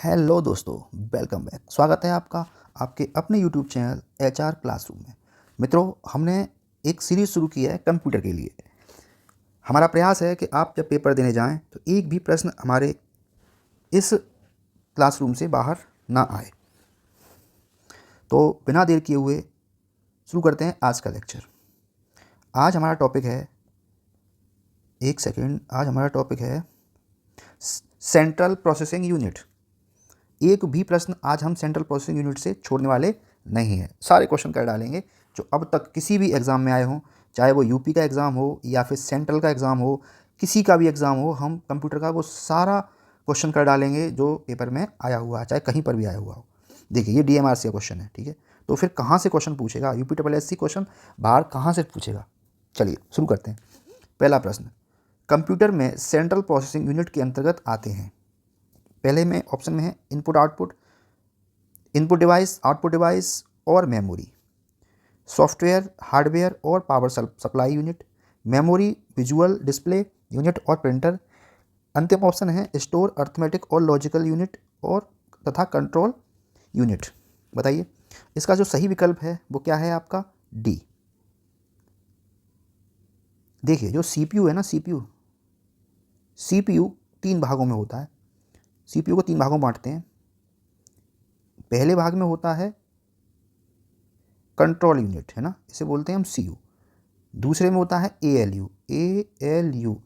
Hello दोस्तों, welcome back. स्वागत है आपका आपके अपने यूट्यूब चैनल एचआर क्लासरूम में। मित्रों, हमने एक सीरीज़ शुरू की है कंप्यूटर के लिए। हमारा प्रयास है कि आप जब पेपर देने जाएं तो एक भी प्रश्न हमारे इस क्लासरूम से बाहर ना आए। तो बिना देर किए हुए शुरू करते हैं आज का लेक्चर। आज हमारा टॉपिक है सेंट्रल प्रोसेसिंग यूनिट। एक भी प्रश्न आज हम सेंट्रल प्रोसेसिंग यूनिट से छोड़ने वाले नहीं हैं। सारे क्वेश्चन कर डालेंगे जो अब तक किसी भी एग्ज़ाम में आए हों, चाहे वो यूपी का एग्ज़ाम हो या फिर सेंट्रल का एग्ज़ाम हो, किसी का भी एग्ज़ाम हो, हम कंप्यूटर का वो सारा क्वेश्चन कर डालेंगे जो पेपर में आया हुआ है, चाहे कहीं पर भी आया हुआ हो। देखिए, ये डीएमआर से क्वेश्चन है, ठीक है। तो फिर कहाँ से क्वेश्चन पूछेगा यूपी क्वेश्चन, बाहर कहाँ से पूछेगा। चलिए शुरू करते हैं। पहला प्रश्न, कंप्यूटर में सेंट्रल प्रोसेसिंग यूनिट के अंतर्गत आते हैं। पहले में ऑप्शन में है इनपुट डिवाइस, आउटपुट डिवाइस और मेमोरी, सॉफ्टवेयर, हार्डवेयर और power supply unit, memory, visual display unit और प्रिंटर। अंतिम ऑप्शन है स्टोर, अर्थमेटिक और लॉजिकल यूनिट और तथा कंट्रोल यूनिट। बताइए इसका जो सही विकल्प है वो क्या है आपका? डी। देखिए, जो सीपीयू है ना, सीपीयू तीन भागों में होता है। सीपीयू को तीन भागों में बांटते हैं। पहले भाग में होता है कंट्रोल यूनिट, है ना, इसे बोलते हैं हम सीयू। दूसरे में होता है एएलयू,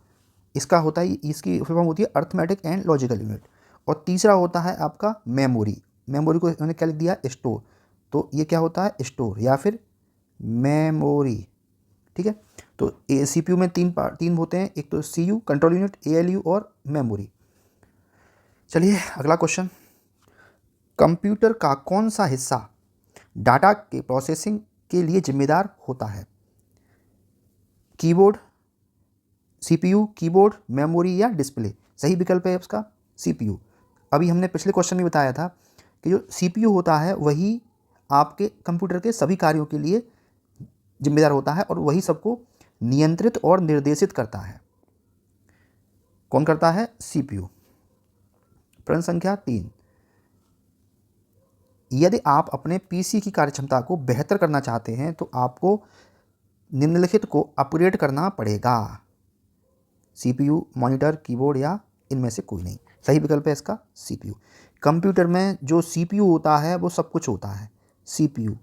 इसका होता है, इसकी फुल फॉर्म होती है अर्थमेटिक एंड लॉजिकल यूनिट। और तीसरा होता है आपका मेमोरी। मेमोरी को इन्होंने क्या लिख दिया? स्टोर। तो ये क्या होता है? स्टोर या फिर मेमोरी, ठीक है। तो सीपीयू में तीन होते हैं, एक तो सीयू, कंट्रोल यूनिट, एएलयू और मेमोरी। चलिए अगला क्वेश्चन, कंप्यूटर का कौन सा हिस्सा डाटा के प्रोसेसिंग के लिए जिम्मेदार होता है? कीबोर्ड, सीपीयू, कीबोर्ड, मेमोरी या डिस्प्ले। सही विकल्प है उसका सीपीयू। अभी हमने पिछले क्वेश्चन में बताया था कि जो सीपीयू होता है वही आपके कंप्यूटर के सभी कार्यों के लिए जिम्मेदार होता है और वही सबको नियंत्रित और निर्देशित करता है। कौन करता है? सीपीयू। प्रश्न संख्या 3, यदि आप अपने पीसी की कार्यक्षमता को बेहतर करना चाहते हैं तो आपको निम्नलिखित को अपग्रेड करना पड़ेगा। सीपीयू, मॉनिटर, कीबोर्ड या इनमें से कोई नहीं। सही विकल्प है इसका सीपीयू। कंप्यूटर में जो सीपीयू होता है वो सब कुछ होता है। सीपीयू,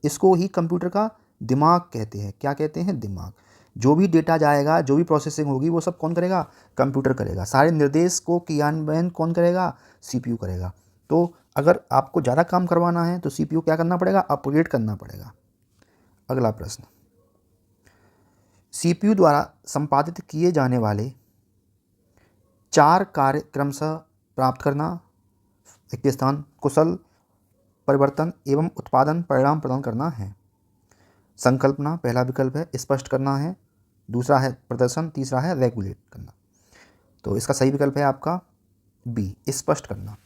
इसको ही कंप्यूटर का दिमाग कहते हैं। क्या कहते हैं? दिमाग। जो भी डेटा जाएगा, जो भी प्रोसेसिंग होगी, वो सब कौन करेगा? कंप्यूटर करेगा। सारे निर्देश को क्रियान्वयन कौन करेगा? सीपीयू करेगा। तो अगर आपको ज़्यादा काम करवाना है तो सीपीयू क्या करना पड़ेगा? अपग्रेड करना पड़ेगा। अगला प्रश्न, सीपीयू द्वारा संपादित किए जाने वाले चार कार्य क्रमशः प्राप्त करना, एक स्थान, कुशल परिवर्तन एवं उत्पादन परिणाम प्रदान करना है। संकल्पना पहला विकल्प है, स्पष्ट करना है, दूसरा है प्रदर्शन, तीसरा है रेगुलेट करना। तो इसका सही विकल्प है आपका बी, स्पष्ट करना।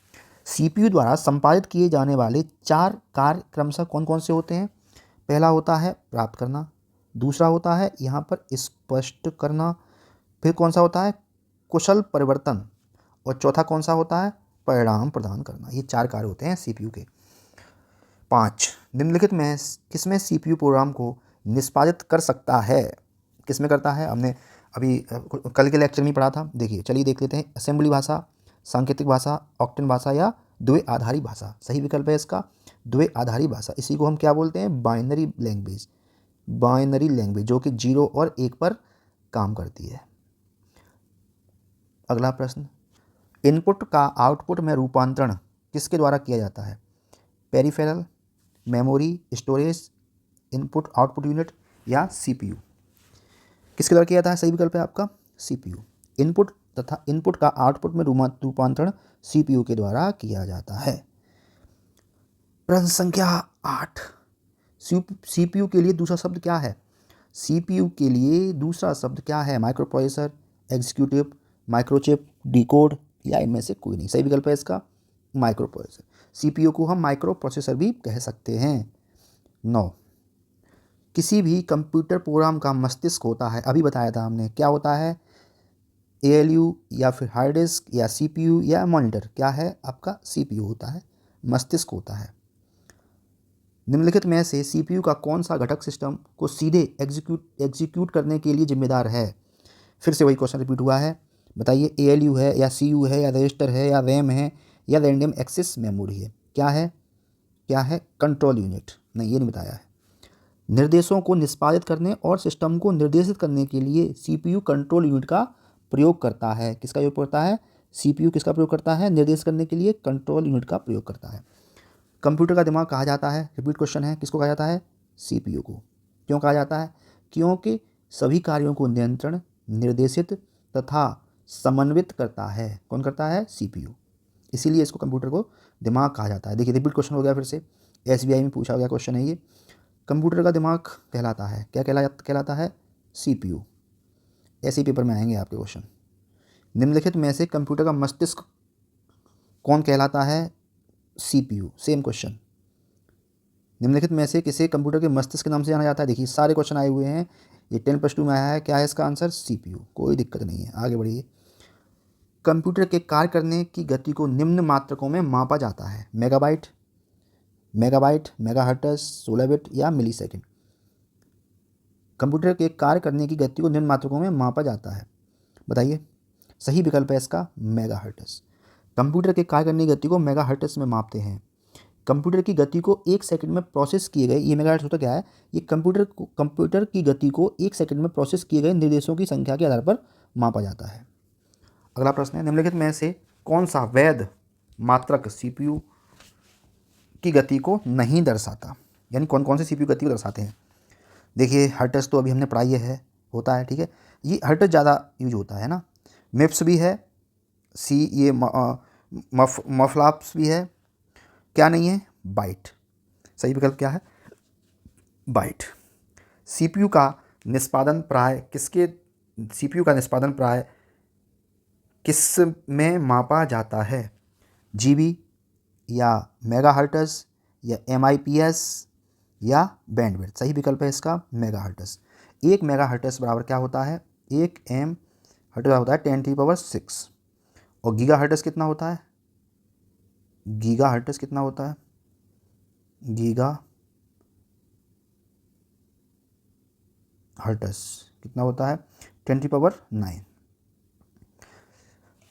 सीपीयू द्वारा संपादित किए जाने वाले चार कार्य क्रमशः कौन कौन से होते हैं? पहला होता है प्राप्त करना, दूसरा होता है यहाँ पर स्पष्ट करना, फिर कौन सा होता है? कुशल परिवर्तन, और चौथा कौन सा होता है? परिणाम प्रदान करना। ये चार कार्य होते हैं सीपीयू के। 5, निम्नलिखित में किसमें सीपीयू प्रोग्राम को निष्पादित कर सकता है? किसमें करता है? हमने अभी कल के लेक्चर में पढ़ा था। देखिए, चलिए देख लेते हैं। असेंबली भाषा, सांकेतिक भाषा, ऑक्टेन भाषा या द्विआधारी भाषा। सही विकल्प है इसका द्विआधारी भाषा। इसी को हम क्या बोलते हैं? Binary language. बाइनरी लैंग्वेज जो कि 0 और 1 पर काम करती है। अगला प्रश्न, इनपुट का आउटपुट में रूपांतरण किसके द्वारा किया जाता है? Peripheral, memory, storage, input output unit या सीपीयू। किसके द्वारा किया जाता है? सही विकल्प है आपका सीपीयू। इनपुट का आउटपुट में रूपांतरण सीपीयू के द्वारा किया जाता है। प्रश्न संख्या 8, सीपीयू के लिए दूसरा शब्द क्या है? सीपीयू के लिए दूसरा शब्द क्या है? Micro processor, executive, microchip, decode या इनमें से कोई नहीं। सही विकल्प है इसका माइक्रो प्रोसेसर। सीपीयू को हम माइक्रो प्रोसेसर भी कह सकते हैं। 9, किसी भी कंप्यूटर प्रोग्राम का मस्तिष्क होता है। अभी बताया था हमने क्या होता है? ALU या फिर हार्ड डिस्क या CPU या मॉनिटर? क्या है आपका? CPU होता है, मस्तिष्क होता है। निम्नलिखित में से CPU का कौन सा घटक सिस्टम को सीधे एग्जीक्यूट करने के लिए जिम्मेदार है? फिर से वही क्वेश्चन रिपीट हुआ है, बताइए। ALU है या CU है या रजिस्टर है या रैम है या रैंडम एक्सेस मेमोरी है? क्या है? क्या है? Control unit. नहीं, ये नहीं बताया है। निर्देशों को निष्पादित करने और सिस्टम को निर्देशित करने के लिए CPU कंट्रोल यूनिट का प्रयोग करता है। किसका प्रयोग करता है? CPU किसका प्रयोग करता है? निर्देश करने के लिए कंट्रोल यूनिट का प्रयोग करता है। कंप्यूटर का दिमाग कहा जाता है, रिपीट क्वेश्चन है, किसको कहा जाता है? CPU को। क्यों कहा जाता है? क्योंकि सभी कार्यों को नियंत्रण, निर्देशित तथा समन्वित करता है। कौन करता है? CPU। इसीलिए इसको कंप्यूटर को दिमाग कहा जाता है। देखिए, रिपीट क्वेश्चन हो गया फिर से, SBI में पूछा गया क्वेश्चन है ये। कंप्यूटर का दिमाग कहलाता है, क्या कहलाता है? CPU। ऐसे ही पेपर में आएंगे आपके क्वेश्चन। निम्नलिखित में से कंप्यूटर का मस्तिष्क कौन कहलाता है? CPU। Same question. निम्नलिखित में से किसे कंप्यूटर के मस्तिष्क के नाम से जाना जाता है? देखिए, सारे क्वेश्चन आए हुए हैं, ये 10+2 में आया है। क्या है इसका आंसर? CPU। कोई दिक्कत नहीं है, आगे बढ़िए। कंप्यूटर के कार्य करने की गति को निम्न मात्रकों में मापा जाता है। मेगाबाइट, मेगाहर्ट्ज़, 16 बिट या मिलीसेकंड? कंप्यूटर के कार्य करने की गति को निम्न मात्रकों में मापा जाता है, बताइए। सही विकल्प है इसका मेगाहर्ट्ज़। कंप्यूटर के कार्य करने की गति को मेगाहर्ट्ज़ में मापते हैं। कंप्यूटर की गति को 1 सेकंड में प्रोसेस किए गए, ये मेगाहर्ट्ज़ होता क्या है? ये कंप्यूटर की गति को 1 सेकंड में प्रोसेस किए गए निर्देशों की संख्या के आधार पर मापा जाता है। अगला प्रश्न है, निम्नलिखित में से कौन सा वैध मात्रक CPU की गति को नहीं दर्शाता? यानी कौन कौन से CPU गति को दर्शाते हैं? देखिए, हर्ट्ज़ तो अभी हमने पढ़ाई है, होता है, ठीक है। ये हर्ट्ज़ ज़्यादा यूज होता है ना। मिप्स भी है, ये मफलाप्स भी है। क्या नहीं है? बाइट। सही विकल्प क्या है? बाइट। CPU का निष्पादन प्राय किस में मापा जाता है? GB या मेगाहर्ट्ज़ या MIPS या बैंडविड्थ? सही विकल्प है इसका मेगाहर्ट्ज़। 1 मेगाहर्ट्ज़ बराबर क्या होता है? 1 M हर्ट्ज़ होता है 10⁻⁶। और गीगाहर्ट्ज़ कितना होता है? गीगाहर्ट्ज़ कितना होता है? गीगाहर्ट्ज़ कितना होता है? 10⁹।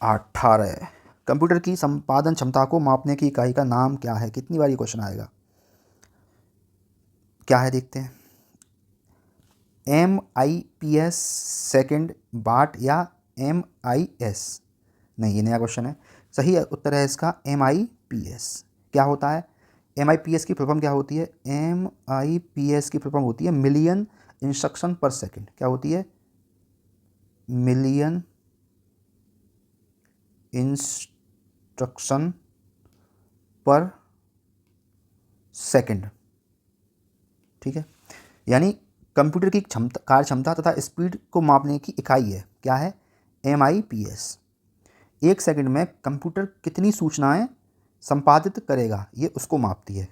18। कंप्यूटर की संपादन क्षमता को मापने की इकाई का नाम क्या है? कितनी बार ये क्वेश्चन आएगा? क्या है देखते हैं। MIPS सेकंड, वाट या MIS? नहीं, ये नया क्वेश्चन है। सही उत्तर है इसका MIPS। क्या होता है? MIPS की फुल फॉर्म क्या होती है? MIPS की फुल फॉर्म होती है मिलियन इंस्ट्रक्शन पर सेकंड। क्या होती है? मिलियन इंस्ट्रक्शन पर सेकंड, ठीक है। यानी कंप्यूटर की कार्य क्षमता तथा स्पीड को मापने की इकाई है। क्या है? MIPS। 1 सेकंड में कंप्यूटर कितनी सूचनाएं संपादित करेगा, ये उसको मापती है।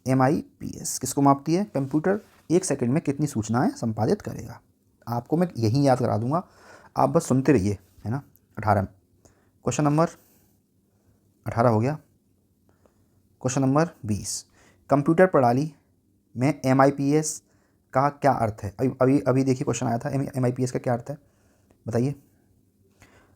MIPS किसको मापती है? कंप्यूटर 1 सेकंड में कितनी सूचनाएं संपादित करेगा। आपको मैं यहीं याद करा दूंगा, आप बस सुनते रहिए, है ना। 18 क्वेश्चन नंबर 18 हो गया। क्वेश्चन नंबर 20, कंप्यूटर प्रणाली में MIPS का क्या अर्थ है? अभी देखिए क्वेश्चन आया था, MIPS का क्या अर्थ है, बताइए।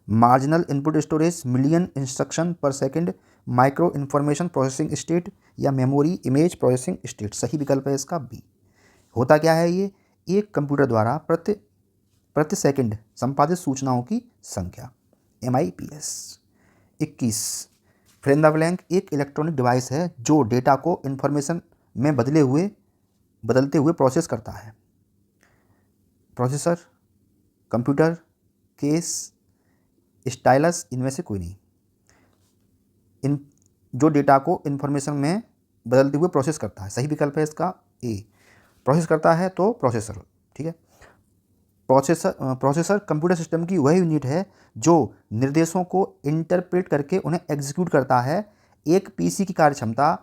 Marginal input storage, million instruction per second, micro information processing state या मेमोरी इमेज प्रोसेसिंग स्टेट? सही विकल्प है इसका B। होता क्या है ये? एक कंप्यूटर द्वारा प्रति सेकंड संपादित सूचनाओं की संख्या, MIPS। 21, फिल द ब्लैंक एक इलेक्ट्रॉनिक डिवाइस है जो डेटा को इन्फॉर्मेशन में बदलते हुए प्रोसेस करता है। Processor, computer, case, stylus? इनमें से कोई नहीं। जो डेटा को इन्फॉर्मेशन में बदलते हुए प्रोसेस करता है। सही विकल्प है इसका A। प्रोसेस करता है तो प्रोसेसर, ठीक है। प्रोसेसर कंप्यूटर सिस्टम की वह यूनिट है जो निर्देशों को इंटरप्रेट करके उन्हें एग्जीक्यूट करता है। एक PC की कार्य क्षमता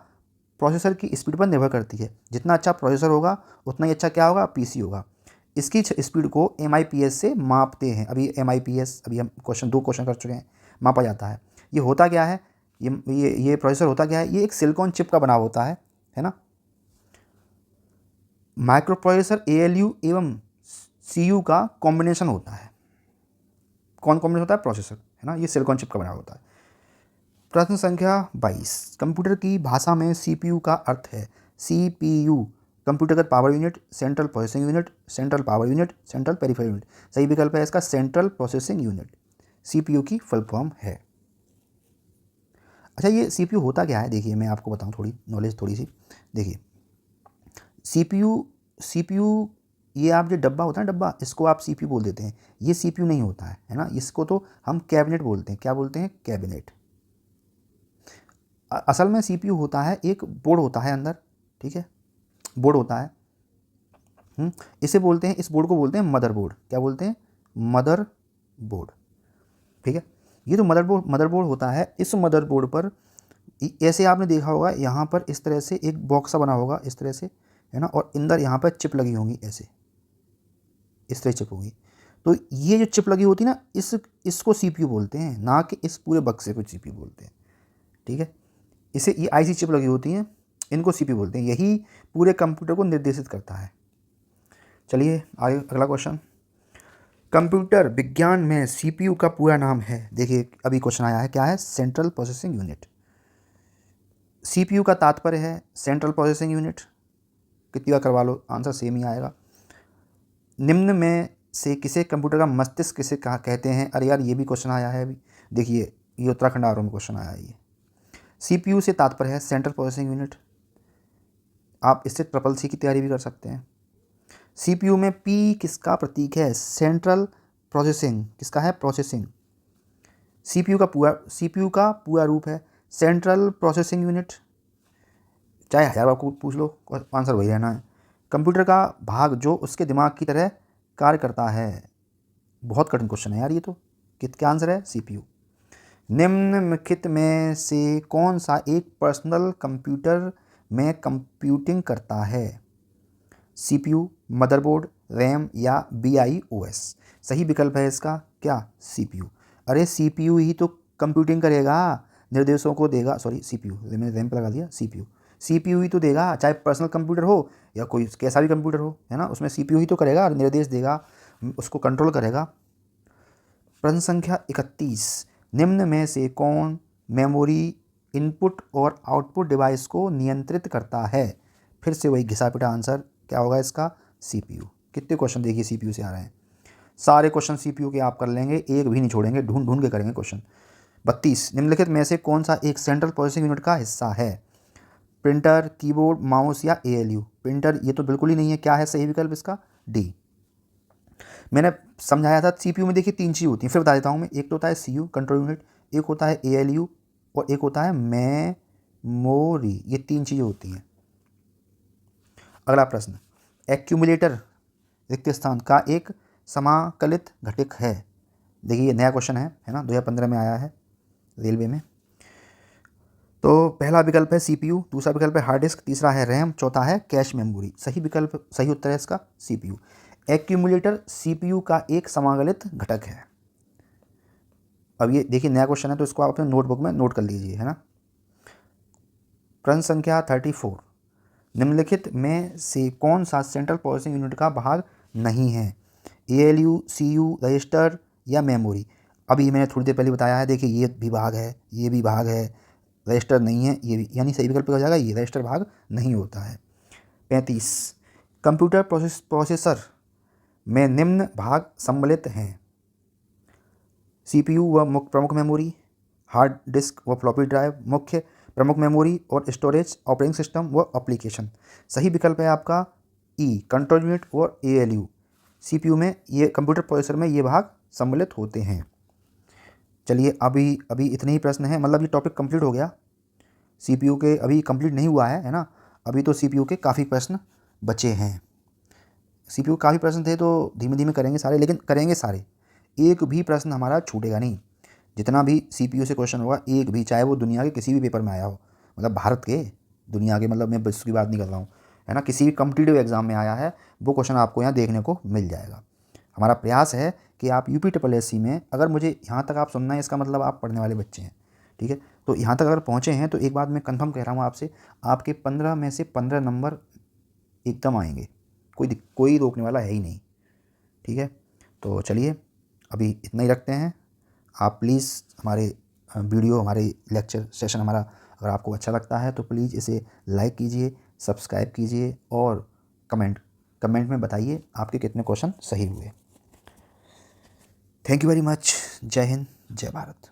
प्रोसेसर की स्पीड पर निर्भर करती है। जितना अच्छा प्रोसेसर होगा उतना ही अच्छा क्या होगा? PC होगा। इसकी स्पीड को MIPS से मापते हैं। अभी MIPS अभी हम दो क्वेश्चन कर चुके हैं, मापा जाता है। ये होता क्या है, ये प्रोसेसर होता क्या है, ये एक सिलिकॉन चिप का बना होता है ना। माइक्रो प्रोसेसर ALU एवं CPU का कॉम्बिनेशन होता है। कौन कॉम्बिनेशन होता है? प्रोसेसर, है ना, ये सिलिकॉन चिप का बना होता है। प्रश्न संख्या 22, कंप्यूटर की भाषा में CPU का अर्थ है। CPU कंप्यूटरगत power unit, central processing unit, central power unit, central peripheral unit. सही विकल्प है इसका सेंट्रल प्रोसेसिंग यूनिट, CPU की फुल फॉर्म है। अच्छा, ये CPU होता क्या है, देखिए मैं आपको बताऊं, थोड़ी नॉलेज थोड़ी सी देखिए। CPU ये आप जो डब्बा होता है ना, डब्बा, इसको आप CPU बोल देते हैं। ये CPU नहीं होता है ना, इसको तो हम कैबिनेट बोलते हैं। क्या बोलते हैं? कैबिनेट। असल में CPU होता है एक बोर्ड होता है अंदर, ठीक है, बोर्ड होता है। इसे बोलते हैं, इस बोर्ड को बोलते हैं मदरबोर्ड। क्या बोलते हैं? मदरबोर्ड, ठीक है। ये तो मदरबोर्ड होता है। इस मदरबोर्ड पर ऐसे आपने देखा होगा, यहाँ पर इस तरह से एक बॉक्स बना होगा, इस तरह से, है ना, और अंदर यहाँ पर चिप लगी होंगी, ऐसे इस तरह चिप होगी। तो ये जो चिप लगी होती है ना, इसको CPU बोलते हैं, ना कि इस पूरे बक्से को CPU बोलते हैं, ठीक है। इसे ये IC चिप लगी होती हैं, इनको CPU बोलते हैं। यही पूरे कंप्यूटर को निर्देशित करता है। चलिए आगे अगला क्वेश्चन। कंप्यूटर विज्ञान में CPU का पूरा नाम है। देखिए अभी क्वेश्चन आया है, क्या है? Central processing unit. CPU का तात्पर्य है सेंट्रल प्रोसेसिंग यूनिट। कितनी बार करवा लो, आंसर सेम ही आएगा। निम्न में से किसे कंप्यूटर का मस्तिष्क किसे कहा कहते हैं? अरे यार, ये भी क्वेश्चन आया है अभी। देखिए ये उत्तराखंड आरओ में क्वेश्चन आया है ये। CPU से तात्पर्य है सेंट्रल प्रोसेसिंग यूनिट। आप इससे CCC की तैयारी भी कर सकते हैं। CPU में P किसका प्रतीक है? Central processing. किसका है? प्रोसेसिंग। CPU का पूरा रूप है सेंट्रल प्रोसेसिंग यूनिट। चाहे 1000 बार को पूछ लो, आंसर वही रहना है। कंप्यूटर का भाग जो उसके दिमाग की तरह कार्य करता है। बहुत कठिन क्वेश्चन है यार ये तो। क्या आंसर है? CPU। निम्नलिखित में से कौन सा एक पर्सनल कंप्यूटर में कंप्यूटिंग करता है? CPU, मदरबोर्ड, रैम या BIOS। सही विकल्प है इसका क्या? CPU। अरे CPU ही तो कंप्यूटिंग करेगा, निर्देशों को देगा। सॉरी, CPU, मैंने रैम पर लगा दिया। CPU ही तो देगा, चाहे पर्सनल कंप्यूटर हो या कोई कैसा भी कंप्यूटर हो, है ना, उसमें CPU ही तो करेगा, निर्देश देगा, उसको कंट्रोल करेगा। प्रश्न संख्या 31, निम्न में से कौन मेमोरी इनपुट और आउटपुट डिवाइस को नियंत्रित करता है? फिर से वही घिसा पिटा आंसर, क्या होगा इसका? CPU। कितने क्वेश्चन देखिए CPU से आ रहे हैं, सारे क्वेश्चन CPU के आप कर लेंगे, एक भी नहीं छोड़ेंगे, ढूंढ ढूंढ के करेंगे क्वेश्चन। 32, निम्नलिखित में से कौन सा एक सेंट्रल प्रोसेसिंग यूनिट का हिस्सा है? प्रिंटर, कीबोर्ड, माउस या ALU। प्रिंटर ये तो बिल्कुल ही नहीं है। क्या है सही विकल्प इसका? D। मैंने समझाया था CPU में देखिए 3 चीज़ होती हैं, फिर बता देता हूँ मैं। एक तो होता है CU कंट्रोल यूनिट, एक होता है ALU और एक होता है मेमोरी। ये 3 चीज़ें होती हैं। अगला प्रश्न, एक्यूमुलेटर रिक्त स्थान का एक समाकलित घटक है। देखिए ये नया क्वेश्चन है ना, 2015 में आया है रेलवे में। तो पहला विकल्प है CPU, दूसरा विकल्प है हार्ड डिस्क, तीसरा है रैम, चौथा है कैश मेमोरी। सही विकल्प, सही उत्तर है इसका CPU। एक्यूमुलेटर CPU का एक समाकलित घटक है। अब ये देखिए नया क्वेश्चन है, तो इसको आप अपने नोटबुक में नोट कर लीजिए, है ना। प्रश्न संख्या 34, निम्नलिखित में से कौन सा सेंट्रल प्रोसेसिंग यूनिट का भाग नहीं है? ALU, CU, रजिस्टर या मेमोरी। अभी मैंने थोड़ी देर पहले बताया है, देखिए ये भी भाग है, ये भी भाग है, रजिस्टर नहीं है ये भी, यानी सही विकल्प हो जाएगा ये, रजिस्टर भाग नहीं होता है। 35, कंप्यूटर प्रोसेसर में निम्न भाग सम्मिलित हैं? CPU व प्रमुख मेमोरी, हार्ड डिस्क व फ्लॉपी ड्राइव, मुख्य प्रमुख मेमोरी और स्टोरेज, ऑपरेटिंग सिस्टम व एप्लीकेशन। सही विकल्प है आपका E, कंट्रोल यूनिट और ALU। CPU में ये कंप्यूटर प्रोसेसर में ये भाग सम्मिलित होते हैं। चलिए अभी इतने ही प्रश्न हैं, मतलब ये टॉपिक कंप्लीट हो गया। CPU के अभी कंप्लीट नहीं हुआ है ना, अभी तो CPU के काफ़ी प्रश्न बचे हैं। CPU काफ़ी प्रश्न थे तो धीमे धीमे करेंगे सारे, लेकिन करेंगे सारे, एक भी प्रश्न हमारा छूटेगा नहीं। जितना भी CPU से क्वेश्चन होगा, एक भी, चाहे वो दुनिया के किसी भी पेपर में आया हो, मतलब भारत के, दुनिया के, मतलब मैं विश्व की बात नहीं कर रहा हूँ, है ना, किसी भी कॉम्पिटिटिव एग्ज़ाम में आया है वो क्वेश्चन आपको यहाँ देखने को मिल जाएगा। हमारा प्रयास है कि आप UPSSC में, अगर मुझे यहाँ तक आप सुनना है इसका मतलब आप पढ़ने वाले बच्चे हैं, ठीक है। तो यहाँ तक अगर पहुँचे हैं तो एक बात मैं कंफर्म कह रहा हूँ आपसे, आपके 15 में से 15 नंबर एकदम आएंगे, कोई रोकने वाला है ही नहीं, ठीक है। तो चलिए अभी इतना ही रखते हैं। आप प्लीज़ हमारे वीडियो, हमारे लेक्चर सेशन हमारा अगर आपको अच्छा लगता है तो प्लीज़ इसे लाइक कीजिए, सब्सक्राइब कीजिए और कमेंट में बताइए आपके कितने क्वेश्चन सही हुए। Thank you very much. जय हिंद, जय भारत।